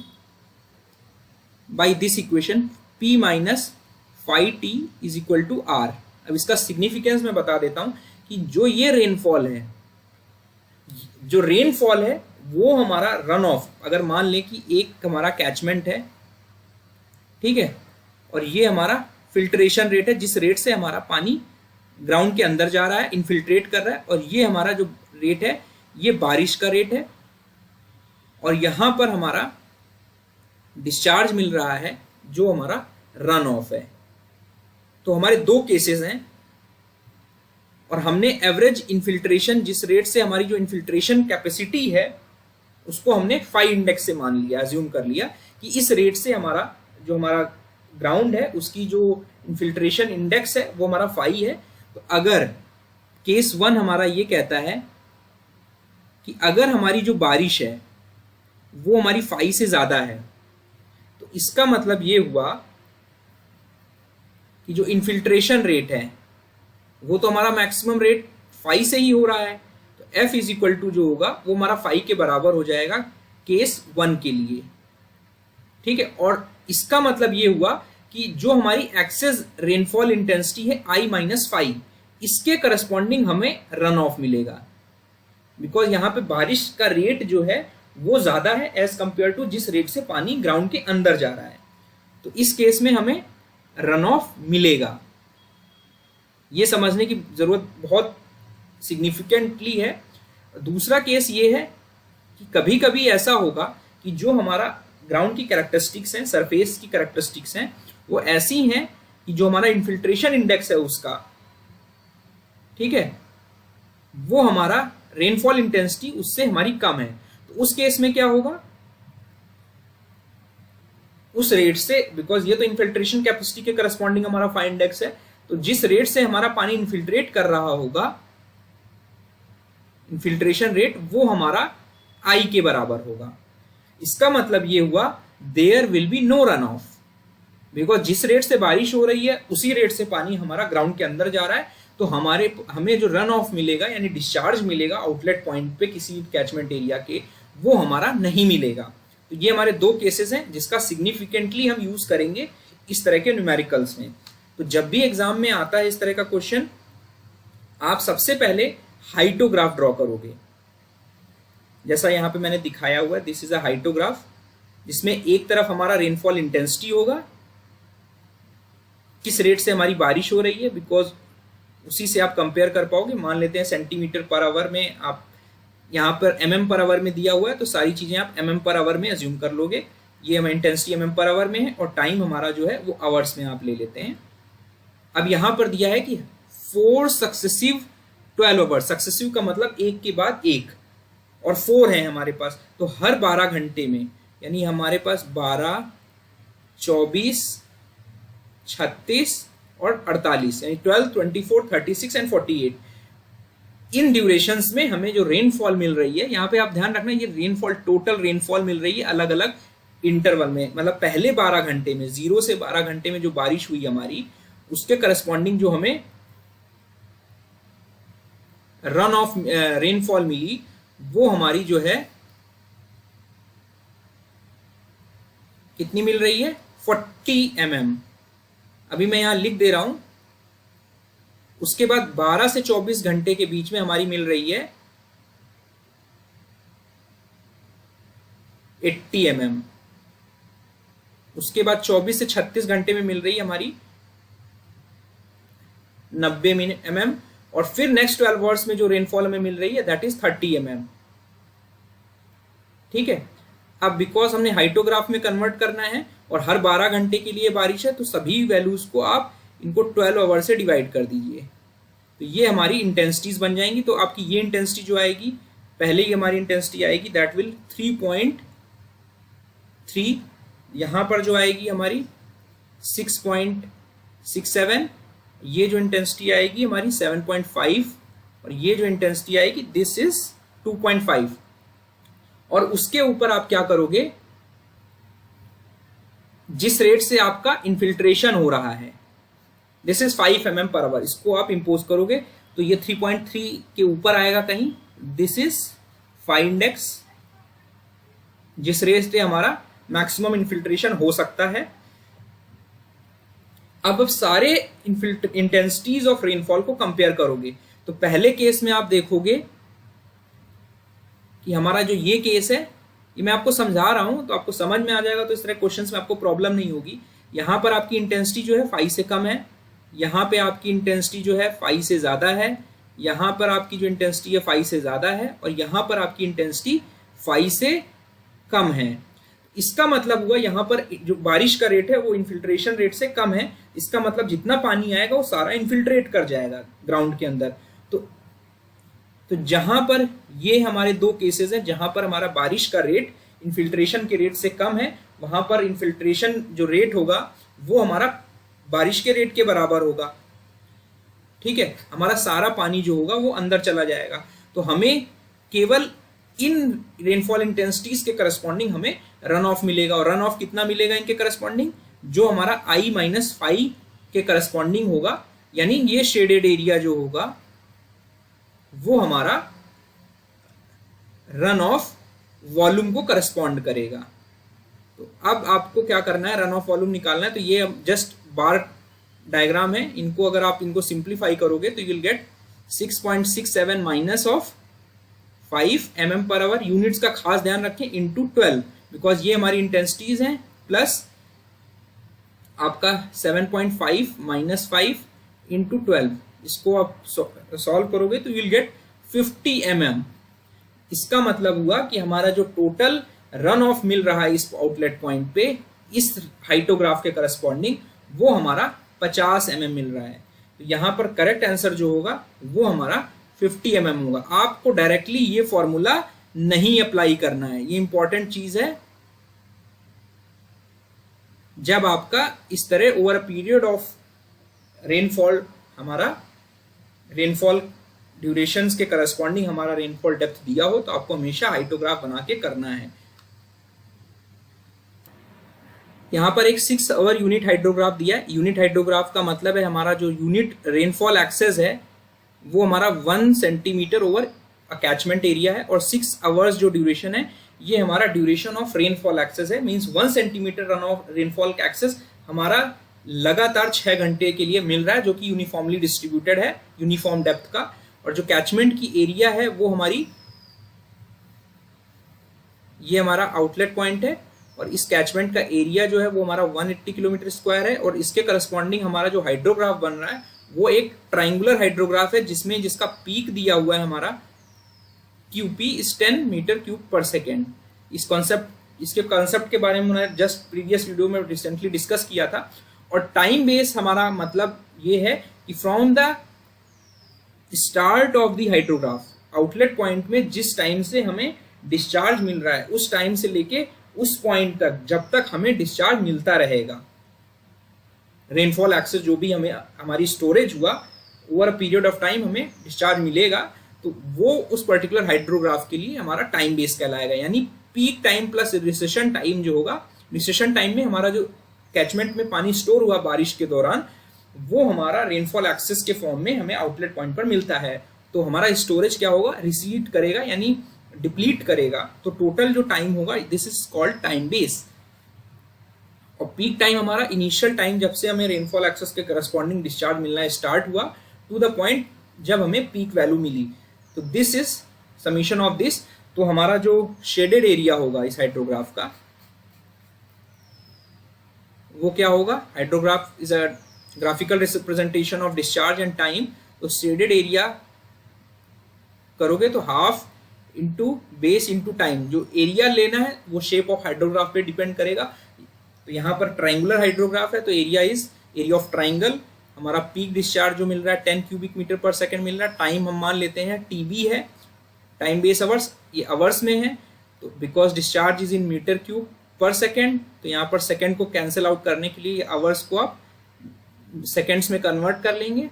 [SPEAKER 1] by this equation P minus phi T is equal to R। अब इसका सिग्निफिकेंस मैं बता देता हूं कि जो ये रेनफॉल है, जो रेनफॉल है वो हमारा रन ऑफ, अगर मान लें कि एक हमारा कैचमेंट है, ठीक है, और ये हमारा फिल्ट्रेशन रेट है, जिस रेट से हमारा पानी ग्राउंड के अंदर जा रहा है, इन्फिल्ट्रेट कर रहा है, और ये हमारा जो रेट है ये बारिश का रेट है, और यहां पर हमारा डिस्चार्ज मिल रहा है जो हमारा रन ऑफ है। तो हमारे 2 केसेस हैं और हमने एवरेज इन्फिल्ट्रेशन, जिस रेट से हमारी जो इन्फिल्ट्रेशन कैपेसिटी है उसको हमने फाई इंडेक्स से मान लिया, अज्यूम कर लिया कि इस रेट से हमारा जो हमारा ग्राउंड है उसकी जो इन्फिल्ट्रेशन इंडेक्स है वो हमारा फाई है। तो अगर केस 1 हमारा ये कहता है कि अगर हमारी जो बारिश है वो हमारी फाई से ज्यादा है, तो इसका मतलब ये हुआ कि जो इन्फिल्ट्रेशन रेट है वो तो हमारा मैक्सिमम रेट फाई से ही हो रहा है, तो F इज इक्वल टू जो होगा वो हमारा फाई के बराबर हो जाएगा केस 1 के लिए। ठीक है, और इसका मतलब ये हुआ कि जो हमारी एक्सेस रेनफॉल इंटेंसिटी है I माइनस फाई, इसके करस्पॉन्डिंग हमें रन ऑफ मिलेगा, बिकॉज यहाँ पे बारिश का रेट जो है वो ज्यादा है एज कंपेयर टू जिस रेट से पानी ग्राउंड के अंदर जा रहा है। तो इस केस में हमें रन ऑफ मिलेगा। ये समझने की जरूरत बहुत सिग्निफिकेंटली है। दूसरा केस ये है कि कभी कभी ऐसा होगा कि जो हमारा ग्राउंड की कैरेक्टरिस्टिक्स हैं, सरफेस की कैरेक्टरिस्टिक्स हैं, वो ऐसी हैं कि जो हमारा इन्फिल्ट्रेशन इंडेक्स है उसका, ठीक है, वो हमारा रेनफॉल इंटेंसिटी उससे हमारी कम है, तो उस केस में क्या होगा, उस रेट से, बिकॉज ये तो इनफिल्ट्रेशन कैपेसिटी के करस्पॉन्डिंग हमारा फाई इंडेक्स है, तो जिस रेट से हमारा पानी इनफिल्ट्रेट कर रहा होगा, इनफिल्ट्रेशन रेट, वो हमारा आई के बराबर होगा। इसका मतलब ये हुआ there will be no run off, because जिस रेट से बारिश हो रही है उसी रेट से पानी हमारा ग्राउंड के अंदर जा रहा है, तो हमें जो रन ऑफ मिलेगा यानी डिस्चार्ज मिलेगा आउटलेट पॉइंट पे किसी कैचमेंट एरिया के, वो हमारा नहीं मिलेगा। तो ये हमारे दो केसेस हैं जिसका सिग्निफिकेंटली हम यूज करेंगे इस तरह के न्यूमेरिकल्स में। तो जब भी एग्जाम में आता है इस तरह का क्वेश्चन, आप सबसे पहले हाइटोग्राफ ड्रॉ करोगे, जैसा यहां पे मैंने दिखाया हुआ है, दिस इज अ हाइटोग्राफ, जिसमें एक तरफ हमारा रेनफॉल इंटेंसिटी होगा, किस रेट से हमारी बारिश हो रही है, बिकॉज उसी से आप कंपेयर कर पाओगे। मान लेते हैं सेंटीमीटर पर आवर में, आप यहाँ पर mm पर आवर में दिया हुआ है, तो सारी चीजें आप mm पर आवर में अज्यूम कर लोगे। ये हमारी इंटेंसिटी mm पर आवर में है और टाइम हमारा जो है वो आवर्स में आप ले लेते हैं। अब यहाँ पर दिया है कि 4 सक्सेसिव 12 आवर्स, सक्सेसिव का मतलब एक के बाद एक, और 4 है हमारे पास, तो हर 12 घंटे में, यानी हमारे पास 12, 24, 36 और 48, यानी 12, 24, 36 एंड 48, इन ड्यूरेशंस में हमें जो रेनफॉल मिल रही है, यहाँ पे आप ध्यान रखना, ये रेनफॉल, टोटल रेनफॉल मिल रही है अलग अलग इंटरवल में, मतलब पहले 12 घंटे में, 0 से 12 घंटे में जो बारिश हुई हमारी, उसके करस्पॉन्डिंग जो हमें रन ऑफ रेनफॉल मिली, वो हमारी जो है कितनी मिल रही है, 40 mm। अभी मैं यहां लिख दे रहा हूं। उसके बाद 12 से 24 घंटे के बीच में हमारी मिल रही है 80 mm। उसके बाद 24 से 36 घंटे में मिल रही है हमारी 90 mm, और फिर नेक्स्ट 12 आवर्स में जो रेनफॉल हमें मिल रही है दैट इज 30 mm। ठीक है। अब बिकॉज हमने हाइटोग्राफ में कन्वर्ट करना है और हर 12 घंटे के लिए बारिश है, तो सभी वैल्यूज को आप इनको 12 आवर से डिवाइड कर दीजिए, तो ये हमारी इंटेंसिटीज बन जाएंगी। तो आपकी ये इंटेंसिटी जो आएगी, पहले ही हमारी इंटेंसिटी आएगी दैट विल 3.3, यहां पर जो आएगी हमारी 6.67, ये जो इंटेंसिटी आएगी हमारी 7.5, और ये जो इंटेंसिटी आएगी दिस इज 2.5। और उसके ऊपर आप क्या करोगे, जिस रेट से आपका इनफिल्ट्रेशन हो रहा है, this is 5 mm per hour, इसको आप इंपोज करोगे तो ये 3.3 के ऊपर आएगा कहीं, दिस इज फाई इंडेक्स, जिस रेट से हमारा मैक्सिमम इनफिल्ट्रेशन हो सकता है। अब सारे इंटेंसिटीज ऑफ रेनफॉल को कंपेयर करोगे, तो पहले केस में आप देखोगे कि हमारा जो ये केस है, ये मैं आपको समझा रहा हूं तो आपको समझ में आ जाएगा, तो इस तरह क्वेश्चंस में आपको प्रॉब्लम नहीं होगी। यहां पर आपकी इंटेंसिटी जो है 5 से कम है, यहां पे आपकी इंटेंसिटी जो है 5 से ज्यादा है, यहां पर आपकी जो इंटेंसिटी है 5 से ज्यादा है, और यहां पर आपकी इंटेंसिटी 5 से कम है। इसका मतलब हुआ यहां पर जो बारिश का रेट है वो इनफिल्ट्रेशन रेट से कम है, इसका मतलब जितना पानी आएगा वो सारा इनफिल्ट्रेट कर जाएगा ग्राउंड के अंदर। तो जहां पर ये हमारे दो केसेस हैं, जहां पर हमारा बारिश का रेट इनफिल्ट्रेशन के रेट से कम है, वहां पर इनफिल्ट्रेशन जो रेट होगा वो हमारा बारिश के रेट के बराबर होगा। ठीक है, हमारा सारा पानी जो होगा वो अंदर चला जाएगा। तो हमें केवल इन रेनफॉल इंटेंसिटीज के करस्पॉन्डिंग हमें रन ऑफ मिलेगा, और रन ऑफ कितना मिलेगा इनके करस्पॉन्डिंग, जो हमारा I माइनस फाई के करस्पॉन्डिंग होगा, यानी ये शेडेड एरिया जो होगा वो हमारा रन ऑफ वॉल्यूम को करस्पॉन्ड करेगा। तो अब आपको क्या करना है, रन ऑफ वॉल्यूम निकालना है। तो ये जस्ट बार डायग्राम है, इनको अगर आप इनको सिंप्लीफाई करोगे तो you will gate 6.67 minus of 5 mm per hour, units का खास ध्यान रखें, इंटू 12, बिकॉज ये हमारी इंटेंसिटीज हैं, प्लस आपका 7.5 माइनस 5 इंटू 12, इसको आप सॉल्व करोगे तो यू विल गेट 50 mm। इसका मतलब हुआ कि हमारा जो टोटल रन ऑफ मिल रहा है इस आउटलेट पॉइंट पे, इस हाइटोग्राफ के करस्पॉन्डिंग, वो हमारा 50 mm मिल रहा है। तो यहां पर करेक्ट आंसर जो होगा वो हमारा 50 mm होगा। आपको डायरेक्टली ये फॉर्मूला नहीं अप्लाई करना है, ये इंपॉर्टेंट चीज है। जब आपका इस तरह over a period of rainfall, हमारा रेनफॉल ड्यूरेशंस के करस्पॉन्डिंग हमारा रेनफॉल डेप्थ दिया हो, तो आपको हमेशा हाइड्रोग्राफ बना के करना है। यहां पर एक 6 आवर यूनिट हाइड्रोग्राफ दिया है। यूनिट हाइड्रोग्राफ का मतलब है हमारा जो यूनिट रेनफॉल एक्सेस है वो हमारा 1 सेंटीमीटर ओवर कैचमेंट एरिया है, और 6 आवर्स जो ड्यूरेशन है ये हमारा ड्यूरेशन ऑफ रेनफॉल एक्सेस है। Means 1 centimetre run off rainfall excess हमारा लगातार 6 घंटे के लिए मिल रहा है, जो कि यूनिफॉर्मली डिस्ट्रीब्यूटेड है, यूनिफॉर्म डेप्थ का। और जो कैचमेंट की एरिया है वो हमारी, ये हमारा आउटलेट पॉइंट है, और इस कैचमेंट का एरिया जो है वो हमारा 180 किलोमीटर स्क्वायर है। और इसके करस्पॉन्डिंग हमारा जो हाइड्रोग्राफ बन रहा है वो एक ट्राइंगुलर हाइड्रोग्राफ है, जिसमें जिसका पीक दिया हुआ है हमारा QP is 10 metre cube per second. इसके कॉन्सेप्ट के बारे में मैंने जस्ट प्रीवियस वीडियो में रिसेंटली डिस्कस किया था। और टाइम बेस हमारा मतलब ये है कि from the start of the hydrograph, outlet point में जिस टाइम से हमें डिस्चार्ज मिल रहा है उस टाइम से लेके उस पॉइंट तक, जब तक हमें डिस्चार्ज मिलता रहेगा, रेनफॉल एक्सेस जो भी हमें हमारी स्टोरेज हुआ over a period of time हमें डिस्चार्ज मिलेगा, तो वो उस पर्टिकुलर हाइड्रोग्राफ के लिए हमारा टाइम बेस कहलाएगा। यानी peak time plus recession time जो होगा, रिसेशन टाइम में हमारा जो कैचमेंट में पानी स्टोर हुआ बारिश के दौरान, वो हमारा रेनफॉल एक्सेस के फॉर्म में हमें आउटलेट पॉइंट पर मिलता है। तो हमारा स्टोरेज क्या होगा, रिसीड करेगा यानी डिप्लीट करेगा। तो टोटल जो टाइम होगा, this is called time base. और पीक टाइम हमारा इनिशियल टाइम जब से हमें रेनफॉल एक्सेस के करस्पॉन्डिंग डिस्चार्ज मिलना स्टार्ट हुआ टू द पॉइंट जब हमें पीक वैल्यू मिली। तो this is summation of this. तो हमारा जो शेडेड एरिया होगा इस हाइड्रोग्राफ का, वो क्या होगा, hydrograph is a graphical representation of discharge and time. तो शेडेड एरिया करोगे तो half into base into time, जो एरिया लेना है वो शेप ऑफ हाइड्रोग्राफ पे डिपेंड करेगा। तो यहाँ पर ट्राइंगुलर हाइड्रोग्राफ है तो area is area of triangle. हमारा पीक डिस्चार्ज जो मिल रहा है 10 क्यूबिक मीटर पर सेकंड मिल रहा है। टाइम हम मान लेते हैं TB है, टाइम बेस आवर्स, ये आवर्स में है। तो because discharge is in metre cube per second, तो यहाँ पर सेकेंड को कैंसिल आउट करने के लिए आवर्स को आप सेकेंड्स में कन्वर्ट कर लेंगे।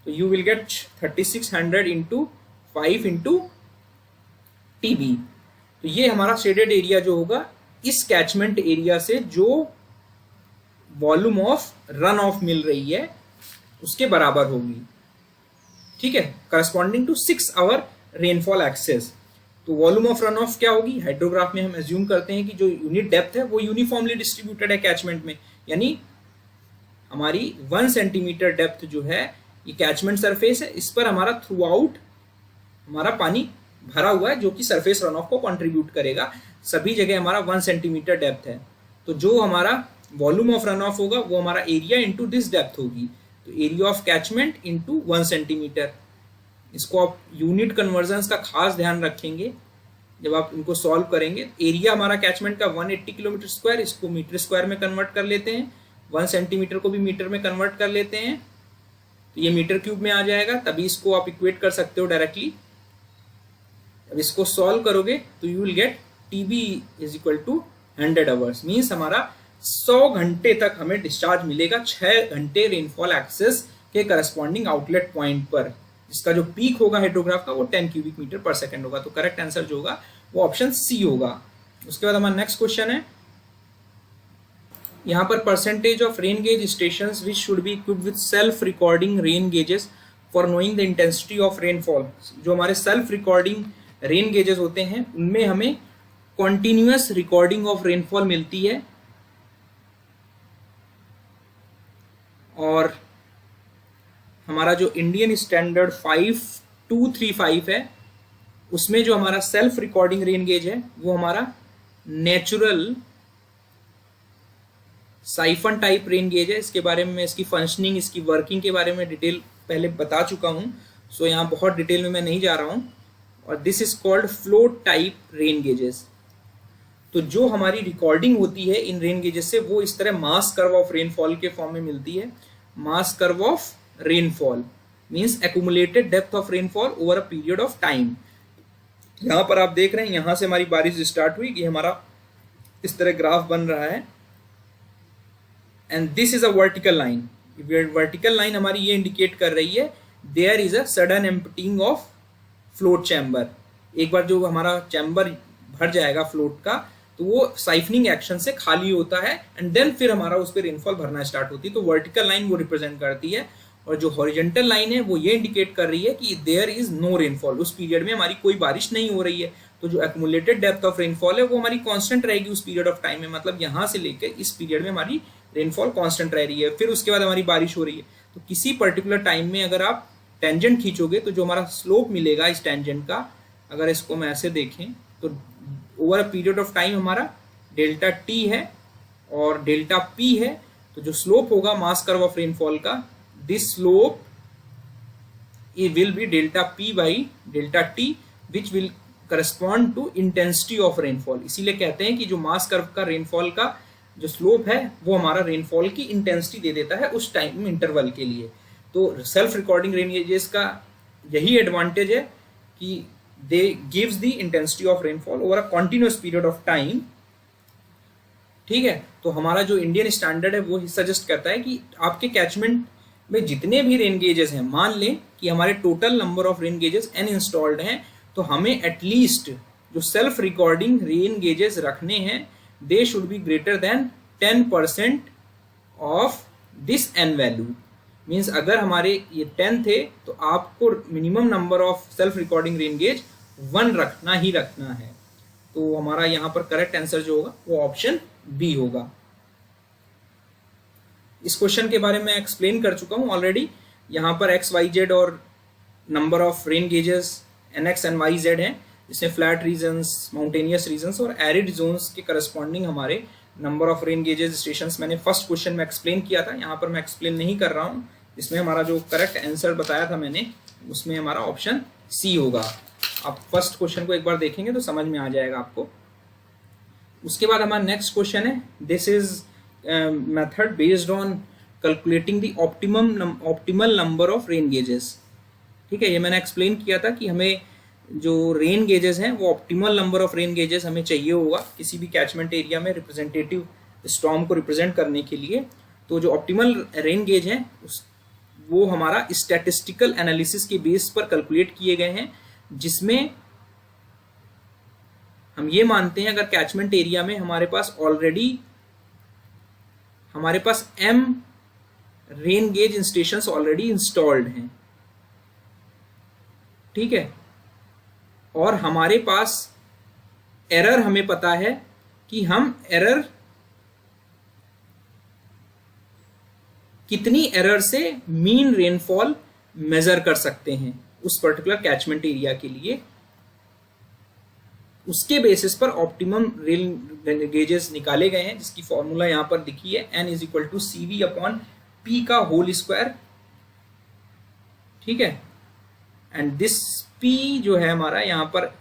[SPEAKER 1] तो you will gate 3600 into 5 into TB। तो ये हमारा शेडेड एरिया जो होगा इस कैचमेंट एरिया से जो वॉल्यूम ऑफ रन ऑफ मिल रही है उसके बराबर होगी, ठीक है, corresponding to 6 hour rainfall excess. तो वॉल्यूम ऑफ रन ऑफ क्या होगी, हाइड्रोग्राफ में हम एज्यूम करते हैं कि जो यूनिट डेप्थ है वो यूनिफॉर्मली डिस्ट्रीब्यूटेड है कैचमेंट में, यानी हमारी 1 सेंटीमीटर डेप्थ जो है ये कैचमेंट सरफेस है, इस पर हमारा थ्रू आउट हमारा पानी भरा हुआ है जो कि सरफेस रन ऑफ को कंट्रीब्यूट करेगा। सभी जगह हमारा 1 सेंटीमीटर डेप्थ है। तो जो हमारा वॉल्यूम ऑफ रन ऑफ होगा वो हमारा एरिया इंटू दिस डेप्थ होगी। तो area of catchment into 1 centimetre. इसको आप यूनिट कन्वर्जन्स का खास ध्यान रखेंगे जब आप इनको सॉल्व करेंगे। एरिया हमारा कैचमेंट का 180 किलोमीटर स्क्वायर, इसको मीटर स्क्वायर में कन्वर्ट कर लेते हैं, 1 सेंटीमीटर को भी मीटर में कन्वर्ट कर लेते हैं, तो ये मीटर क्यूब में आ जाएगा। तभी इसको आप इक्वेट कर सकते हो डायरेक्टली। अब इसको सॉल्व करोगे तो you will get TB is equal to 100 hours. Means हमारा 100 घंटे तक हमें डिस्चार्ज मिलेगा 6 घंटे रेनफॉल एक्सेस के करस्पॉन्डिंग आउटलेट पॉइंट पर, जिसका जो पीक होगा हाइड्रोग्राफ का वो 10 क्यूबिक मीटर पर सेकंड होगा। तो करेक्ट आंसर जो होगा वो ऑप्शन C होगा। उसके बाद हमारा नेक्स्ट क्वेश्चन है, यहाँ पर percentage of rain gauge stations which should be equipped with self recording rain gauges for knowing the intensity of rainfall. जो हमारे सेल्फ रिकॉर्डिंग रेन गेजेस होते हैं उनमें हमें कॉन्टिन्यूअस रिकॉर्डिंग ऑफ रेनफॉल मिलती है, और हमारा जो इंडियन स्टैंडर्ड 5235 है उसमें जो हमारा सेल्फ रिकॉर्डिंग रेन गेज है वो हमारा natural siphon type rain gauge है। इसके बारे में, इसकी फंक्शनिंग, इसकी वर्किंग के बारे में डिटेल पहले बता चुका हूँ, सो यहाँ बहुत डिटेल में मैं नहीं जा रहा हूँ। और this is called float type rain gauges. तो जो हमारी रिकॉर्डिंग होती है इन रेन गेजेस से वो इस तरह मास कर्व ऑफ रेनफॉल के फॉर्म में मिलती है। मास curve of rainfall means accumulated depth of rainfall over a period of time. यहाँ पर आप देख रहे हैं, यहाँ से हमारी बारिश स्टार्ट हुई, ये हमारा इस तरह ग्राफ बन रहा है, and this is a vertical line. Vertical line हमारी ये इंडिकेट कर रही है there is a sudden emptying of float chamber. एक बार जो हमारा चैम्बर भर जाएगा फ्लोट का, तो वो साइफनिंग एक्शन से खाली होता है, एंड देन फिर हमारा उस पर रेनफॉल भरना स्टार्ट होती है। तो वर्टिकल लाइन वो रिप्रेजेंट करती है, और जो हॉरिजेंटल लाइन है वो ये इंडिकेट कर रही है कि देयर इज नो रेनफॉल, उस पीरियड में हमारी कोई बारिश नहीं हो रही है। तो जो एक्यूमुलेटेड डेप्थ ऑफ रेनफॉल है वो हमारी कांस्टेंट रहेगी उस पीरियड ऑफ टाइम में, मतलब यहाँ से लेकर इस पीरियड में हमारी रेनफॉल कांस्टेंट रह रही है, फिर उसके बाद हमारी बारिश हो रही है। तो किसी पर्टिकुलर टाइम में अगर आप टेंजेंट खींचोगे तो जो हमारा स्लोप मिलेगा इस टेंजेंट का, अगर इसको हम ऐसे देखें तो over a period of time हमारा डेल्टा टी है और डेल्टा पी है। तो जो स्लोप होगा मास कर्व ऑफ रेनफॉल का, this slope it will be delta p by delta t which will correspond to intensity of rainfall। इसीलिए कहते हैं कि जो मास कर्व का रेनफॉल का जो स्लोप है वो हमारा रेनफॉल की इंटेंसिटी दे देता है उस टाइम इंटरवल के लिए। तो सेल्फ रिकॉर्डिंग रेन गेजेस का यही एडवांटेज है कि they gives the intensity of rainfall over a continuous period of time. ठीक है, तो हमारा जो इंडियन स्टैंडर्ड है वो सजेस्ट करता है कि आपके कैचमेंट में जितने भी रेन गेजेस हैं, मान लें कि हमारे total number of rain gauges n installed हैं, तो हमें एटलीस्ट जो सेल्फ रिकॉर्डिंग रेन गेजेस रखने हैं they should be greater than 10% of this n value. Means अगर हमारे ये 10 थे तो आपको minimum number of self recording rain gauge 1 रखना ही रखना है। तो हमारा यहाँ पर करेक्ट आंसर जो होगा वो ऑप्शन बी होगा। इस क्वेश्चन के बारे में एक्सप्लेन कर चुका हूं ऑलरेडी। यहाँ पर एक्स वाई जेड और number of rain gauges N X N Y Z हैं, इसमें फ्लैट रीजन्स, माउंटेनियस रीजन्स और एरिड जोन्स के करस्पॉन्डिंग हमारे number of rain gauges stations मैंने फर्स्ट क्वेश्चन में एक्सप्लेन किया था। यहाँ पर मैं एक्सप्लेन नहीं कर रहा हूँ। इसमें हमारा जो करेक्ट आंसर बताया था मैंने, उसमें हमारा ऑप्शन सी होगा। आप फर्स्ट क्वेश्चन को एक बार देखेंगे तो समझ में आ जाएगा आपको। उसके बाद हमारा नेक्स्ट क्वेश्चन है, this is method based on calculating the optimal number of rain gauges. ठीक है, ये मैंने एक्सप्लेन किया था कि हमें जो रेन गेजेस हैं वो optimal number of rain gauges हमें चाहिए होगा किसी भी कैचमेंट एरिया में रिप्रेजेंटेटिव स्टॉर्म को रिप्रेजेंट करने के लिए। तो जो ऑप्टिमल रेन गेज हैं वो हमारा स्टैटिस्टिकल एनालिसिस के बेस पर कैलकुलेट किए गए हैं, जिसमें हम ये मानते हैं अगर कैचमेंट एरिया में हमारे पास m rain gauge stations already installed हैं। ठीक है, और हमारे पास एरर हमें पता है कि हम एरर कितनी एरर से मीन रेनफॉल मेजर कर सकते हैं उस पर्टिकुलर कैचमेंट एरिया के लिए। उसके बेसिस पर ऑप्टिमम रेन गेजेस निकाले गए हैं, जिसकी फॉर्मूला यहां पर दिखी है, n is equal to CV upon P का होल स्क्वायर। ठीक है, एंड दिस P जो है हमारा यहाँ पर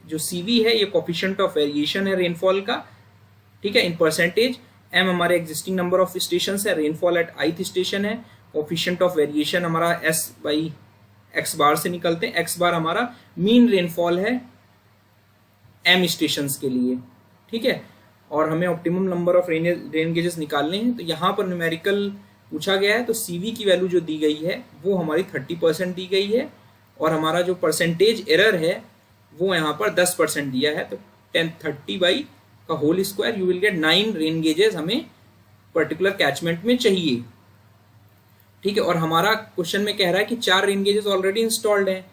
[SPEAKER 1] जो CV है ये कोफिशिएंट ऑफ वेरिएशन है रेनफॉल का। ठीक है, इन परसेंटेज। m हमारे एग्जिस्टिंग नंबर ऑफ स्टेशन है, रेनफॉल एट ith स्टेशन है। कोफिशिएंट ऑफ वेरिएशन हमारा s बाई x बार से निकलते हैं। x बार हमारा मीन रेनफॉल है m स्टेशंस के लिए। ठीक है, और हमें optimum number of rain gauges निकालने हैं। तो यहाँ पर न्यूमेरिकल पूछा गया है, तो CV की वैल्यू जो दी गई है वो हमारी 30% दी गई है, और हमारा जो परसेंटेज एरर है वो यहाँ पर 10% दिया है। तो 1030 बाई का whole square you will get 9 rain gauges हमें पर्टिकुलर कैचमेंट में चाहिए। ठीक है, और हमारा क्वेश्चन में कह रहा है कि 4 रेन गेजेस ऑलरेडी इंस्टॉल्ड हैं,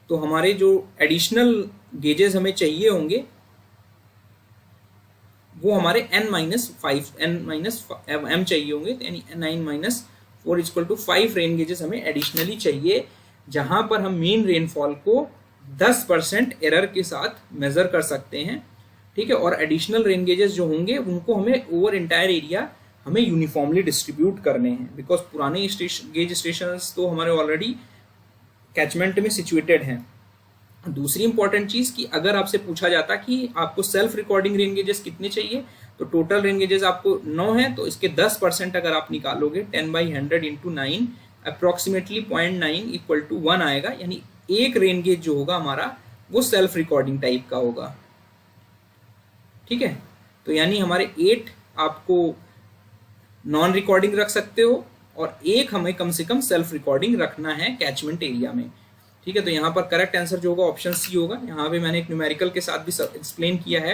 [SPEAKER 1] तो हमारे जो एडिशनल गेजेस हमें चाहिए होंगे वो हमारे n-5 n-m चाहिए होंगे। तो यानी 9-4 इक्वल टू 5 रेन गेजेस हमें एडिशनली चाहिए, जहां पर हम मीन रेनफॉल को 10% एरर के साथ मेजर कर सकते हैं। ठीक है, और एडिशनल रेन गेजेस जो होंगे उनको हमें ओवर इंटायर एरिया हमें यूनिफॉर्मली डिस्ट्रीब्यूट करने हैं, बिकॉज पुराने गेज स्टेशंस तो हमारे ऑलरेडी कैचमेंट में सिचुएटेड हैं। दूसरी इंपॉर्टेंट चीज कि अगर आपसे पूछा जाता कि आपको सेल्फ रिकॉर्डिंग रेन गेजेस कितने चाहिए, तो टोटल रेन गेजेस आपको 9 है, तो इसके 10% अगर आप निकालोगे 10/100 × 9, अप्रोक्सीमेटली 0.9 इक्वल टू 1 आएगा, यानी एक रेन गेज जो होगा हमारा वो सेल्फ रिकॉर्डिंग टाइप का होगा। ठीक है, तो यानी हमारे 8 आपको नॉन रिकॉर्डिंग रख सकते हो और एक हमें कम से कम सेल्फ रिकॉर्डिंग रखना है कैचमेंट एरिया में। ठीक है, तो यहाँ पर करेक्ट आंसर जो होगा ऑप्शन सी होगा। यहाँ पे मैंने एक न्यूमेरिकल के साथ भी एक्सप्लेन किया है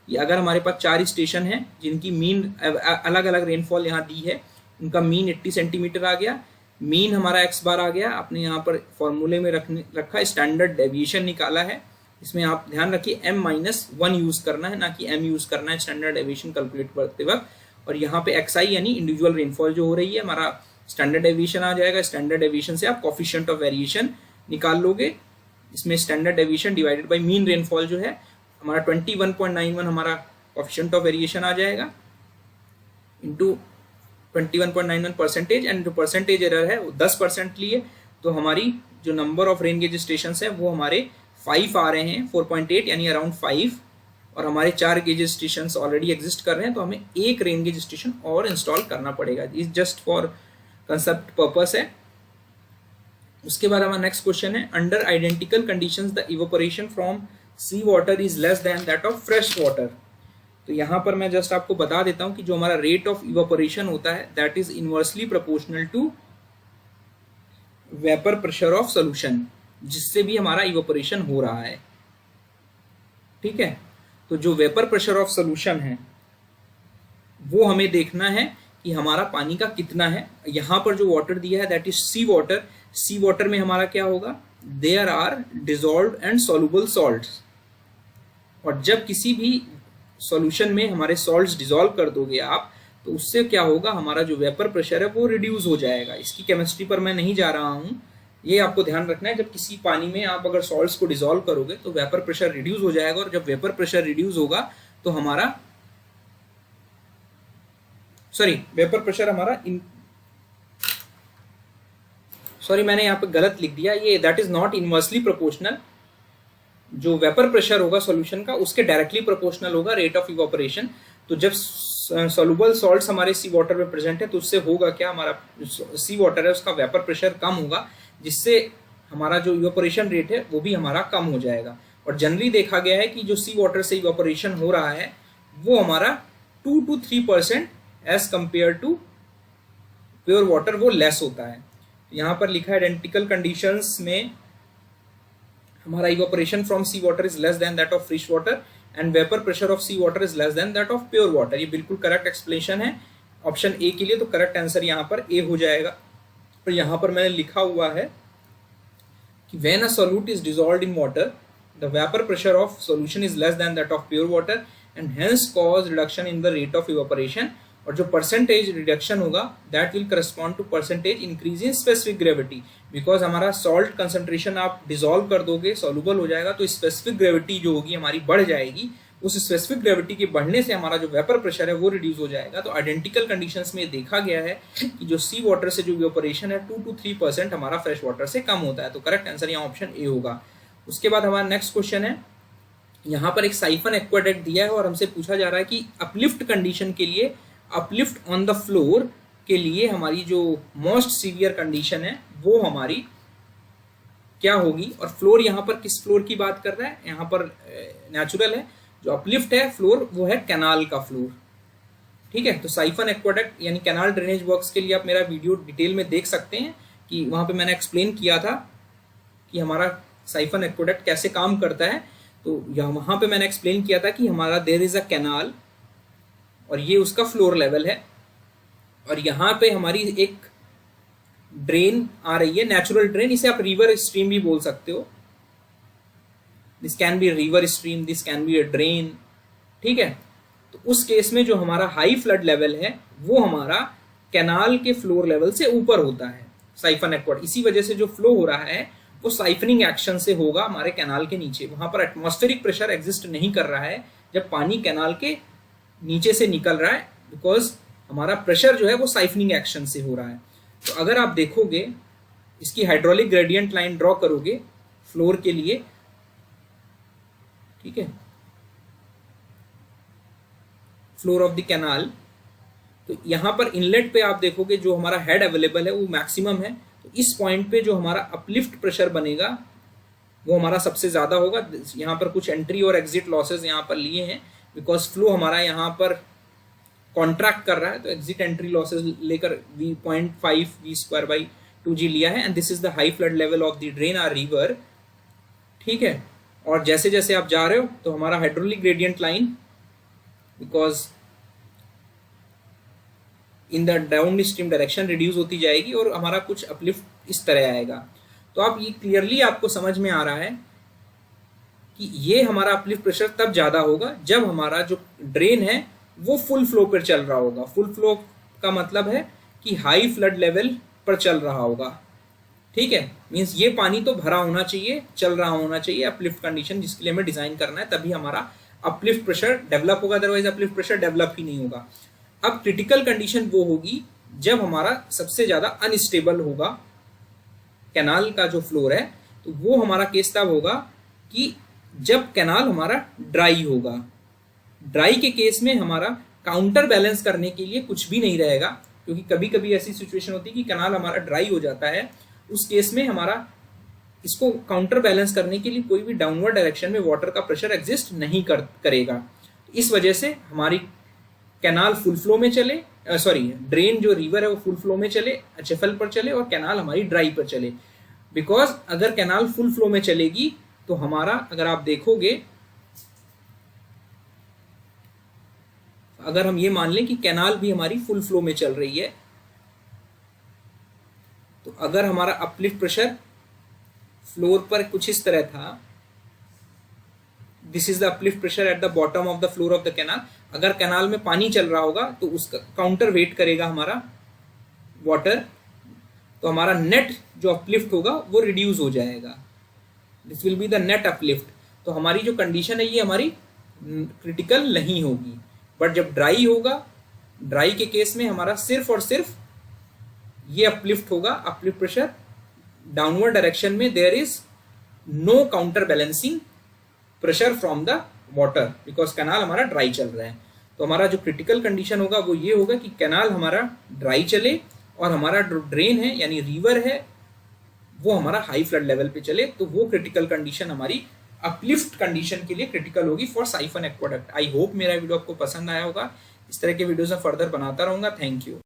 [SPEAKER 1] कि अगर हमारे पास 4 स्टेशन हैं जिनकी मीन अलग अलग रेनफॉल यहाँ दी है, उनका मीन 80 सेंटीमीटर आ गया, मीन हमारा x बार आ गया, आपने यहाँ पर फॉर्मूले में रखा स्टैंडर्ड डेविएशन निकाला है। इसमें आप ध्यान रखिए m-1 यूज करना है, ना कि m यूज करना है स्टैंडर्ड डेविएशन कैलकुलेट करते वक्त। और यहाँ पे xi यानी इंडिविजुअल रेनफॉल जो हो रही है, हमारा स्टैंडर्ड डेविएशन आ जाएगा। स्टैंडर्ड डेविएशन से आप कोफिशिएंट ऑफ वेरिएशन निकाल लोगे। इसमें standard deviation divided by mean rainfall जो है हमारा 21.91 हमारा कोफिशिएंट ऑफ वेरिएशन आ जाएगा इंटू 21.91 परसेंटेज, एंड जो परसेंटेज एरर है वो 10% लिए, तो हमारी जो number of rain gauge station है वो हमारे 5 आ रहे हैं, 4.8 यानी अराउंड 5, और हमारे 4 गेज स्टेशन ऑलरेडी एग्जिस्ट कर रहे हैं, तो हमें एक रेन गेज स्टेशन और इंस्टॉल करना पड़ेगा। इस जस्ट फॉर कंसेप्ट पर्पस है। उसके बाद हमारा नेक्स्ट क्वेश्चन है, under identical conditions the evaporation from sea water is less than that of fresh water. तो यहाँ पर मैं जस्ट आपको बता देता हूँ कि जो हमारा रेट ऑफ इवेपोरेशन होता है that is inversely proportional to vapour pressure of solution, जिससे भी हमारा इवेपोरेशन हो रहा है। ठीक है, तो जो वेपर प्रेशर ऑफ सोल्यूशन है वो हमें देखना है कि हमारा पानी का कितना है। यहाँ पर जो वाटर दिया है that is sea water. Sea water में हमारा क्या होगा, there are dissolved and soluble salts, और जब किसी भी सॉल्यूशन में हमारे सॉल्ट्स डिसॉल्व कर दोगे आप, तो उससे क्या होगा, हमारा जो वेपर प्रेशर है वो रिड्यूस हो जाएगा। इसकी केमिस्ट्री पर मैं नहीं जा रहा हूँ, ये आपको ध्यान रखना है। जब किसी पानी में आप अगर सॉल्ट्स को डिसॉल्व करोगे तो वेपर प्रेशर रिड्यूस हो जाएगा, और जब वेपर प्रेशर रिड्यूस होगा तो हमारा वेपर प्रेशर हमारा मैंने यहाँ पे गलत लिख दिया, ये that is not inversely proportional. जो वेपर प्रेशर होगा सॉल्यूशन का उसके डायरेक्टली प्रोपोर्शनल होगा रेट ऑफ इवेपोरेशन। तो जब सॉल्युबल सॉल्ट्स हमारे सी वाटर में प्रेजेंट है तो उससे होगा क्या, हमारा सी वाटर है उसका वेपर प्रेशर कम होगा, जिससे हमारा जो इवेपोरेशन रेट है वो भी हमारा कम हो जाएगा। और जनरली देखा गया है कि जो सी वाटर से इवेपोरेशन हो रहा है वो हमारा 2 to 3% as compare to pure water वो लेस होता है। यहाँ पर लिखा है आइडेंटिकल कंडीशंस में हमारा evaporation from sea water is less than that of fresh water and vapour pressure of sea water is less than that of pure water. ये बिल्कुल करेक्ट एक्सप्लेनेशन है ऑप्शन ए के लिए, तो करेक्ट आंसर यहाँ पर ए हो जाएगा। और यहाँ पर मैंने लिखा हुआ है कि when a solute is dissolved in water the vapour pressure of solution is less than that of pure water and hence cause reduction in the rate of evaporation. और जो परसेंटेज रिडक्शन होगा that will correspond to percentage increase in specific gravity, because हमारा सॉल्ट कंसंट्रेशन आप डिसॉल्व कर दोगे, सॉल्युबल हो जाएगा, तो स्पेसिफिक ग्रेविटी जो होगी हमारी बढ़ जाएगी। उस स्पेसिफिक ग्रेविटी के बढ़ने से हमारा जो वेपर प्रेशर है वो रिड्यूस हो जाएगा। तो आइडेंटिकल कंडीशंस में देखा गया है कि जो सी वाटर से जो इवेपोरेशन है 2 to 3% हमारा फ्रेश वाटर से कम होता है। तो करेक्ट आंसर यहाँ ऑप्शन ए होगा। उसके बाद हमारा नेक्स्ट क्वेश्चन है, यहाँ पर एक साइफन एक्वाडक्ट दिया है और हमसे पूछा जा रहा है कि अपलिफ्ट कंडीशन के लिए, अपलिफ्ट ऑन द फ्लोर के लिए हमारी जो मोस्ट सीवियर कंडीशन है वो हमारी क्या होगी। और फ्लोर यहाँ पर किस फ्लोर की बात कर रहा है, यहाँ पर नेचुरल है। जो अपलिफ्ट है फ्लोर वो है कैनाल का फ्लोर। ठीक है, तो साइफन एक्वाडक्ट यानी कैनाल ड्रेनेज वर्क्स के लिए आप मेरा वीडियो डिटेल में देख सकते हैं कि वहाँ पे मैंने एक्सप्लेन किया था कि हमारा साइफन एक्वाडक्ट कैसे काम करता है। तो वहाँ पे मैंने एक्सप्लेन किया था कि हमारा देयर इज अ कैनाल और ये उसका फ्लोर लेवल है, और यहाँ पे हमारी एक ड्रेन आ रही है, नेचुरल ड्रेन, इसे आप रिवर स्ट्रीम भी बोल सकते हो। This can be river stream, this can be a drain. ठीक है, तो उस केस में जो हमारा हाई फ्लड लेवल है वो हमारा कैनाल के फ्लोर लेवल से ऊपर होता है साइफन एक्वाड। इसी वजह से जो फ्लो हो रहा है वो साइफनिंग एक्शन से होगा हमारे कैनाल के नीचे। वहां पर एटमॉस्फेरिक प्रेशर एग्जिस्ट नहीं कर रहा है जब पानी कैनाल के नीचे से निकल रहा है, बिकॉज हमारा प्रेशर जो है वो साइफनिंग एक्शन से हो रहा है। तो अगर आप देखोगे इसकी हाइड्रोलिक ग्रेडियंट लाइन ड्रॉ करोगे फ्लोर के लिए, ठीक है, फ्लोर ऑफ द कैनाल, तो यहां पर इनलेट पे आप देखोगे जो हमारा हेड अवेलेबल है वो मैक्सिमम है। तो इस पॉइंट पे जो हमारा अपलिफ्ट प्रेशर बनेगा वो हमारा सबसे ज्यादा होगा। यहाँ पर कुछ एंट्री और एग्जिट लॉसेस यहाँ पर लिए हैं बिकॉज फ्लो हमारा यहाँ पर कॉन्ट्रैक्ट कर रहा है, तो एग्जिट एंट्री लॉसेस लेकर 0.5 v²/2g लिया है। And this is the high flood level of the drain or river. ठीक है, और जैसे जैसे आप जा रहे हो तो हमारा hydraulic gradient line because in the down stream direction reduce होती जाएगी और हमारा कुछ अपलिफ्ट इस तरह आएगा। तो आप ये क्लियरली आपको समझ में आ रहा है कि ये हमारा अपलिफ्ट प्रेशर तब ज्यादा होगा जब हमारा जो ड्रेन है वो फुल फ्लो पर चल रहा होगा। फुल फ्लो का मतलब है कि हाई फ्लड लेवल पर चल रहा होगा। ठीक है, मींस ये पानी तो भरा होना चाहिए, चल रहा होना चाहिए, अपलिफ्ट कंडीशन जिसके लिए हमें डिजाइन करना है, तभी हमारा अपलिफ्ट प्रेशर डेवलप होगा, अदरवाइज अपलिफ्ट प्रेशर डेवलप ही नहीं होगा। अब क्रिटिकल कंडीशन वो होगी जब हमारा सबसे ज्यादा अनस्टेबल होगा कैनाल का जो फ्लोर है, तो वो हमारा केस तब होगा कि जब कैनाल हमारा ड्राई होगा। ड्राई के केस में हमारा काउंटर बैलेंस करने के लिए कुछ भी नहीं रहेगा, क्योंकि कभी कभी ऐसी सिचुएशन होती है कि कैनाल हमारा ड्राई हो जाता है। उस केस में हमारा इसको काउंटर बैलेंस करने के लिए कोई भी डाउनवर्ड डायरेक्शन में वाटर का प्रेशर एग्जिस्ट नहीं करेगा। इस वजह से हमारी कैनाल फुल फ्लो में चले, ड्रेन जो रिवर है वो फुल फ्लो में चले, एचएफएल पर चले, और कैनाल हमारी ड्राई पर चले। बिकॉज अगर कैनाल फुल फ्लो में चलेगी तो हमारा, अगर आप देखोगे, अगर हम ये मान लें कि कैनाल भी हमारी फुल फ्लो में चल रही है, तो अगर हमारा अपलिफ्ट प्रेशर फ्लोर पर कुछ इस तरह था, this is the uplift pressure at the bottom of the floor of the canal. अगर कैनाल में पानी चल रहा होगा तो उसका काउंटर वेट करेगा हमारा वाटर, तो हमारा नेट जो अपलिफ्ट होगा वो रिड्यूस हो जाएगा। This will be the net uplift. तो हमारी जो कंडीशन है ये हमारी क्रिटिकल नहीं होगी। बट जब ड्राई होगा, ड्राई के केस में हमारा सिर्फ और सिर्फ ये अपलिफ्ट होगा, अपलिफ्ट प्रेशर डाउनवर्ड डायरेक्शन में there is no counter balancing pressure from the water, because canal हमारा ड्राई चल रहा है। तो हमारा जो क्रिटिकल कंडीशन होगा वो ये होगा कि कैनाल हमारा ड्राई चले और हमारा जो ड्रेन है यानी रिवर है वो हमारा हाई फ्लड लेवल पे चले। तो वो क्रिटिकल कंडीशन हमारी अपलिफ्ट कंडीशन के लिए क्रिटिकल होगी for siphon aqueduct. I hope मेरा वीडियो आपको पसंद आया होगा। इस तरह के वीडियोस में फर्दर बनाता रहूंगा। Thank you.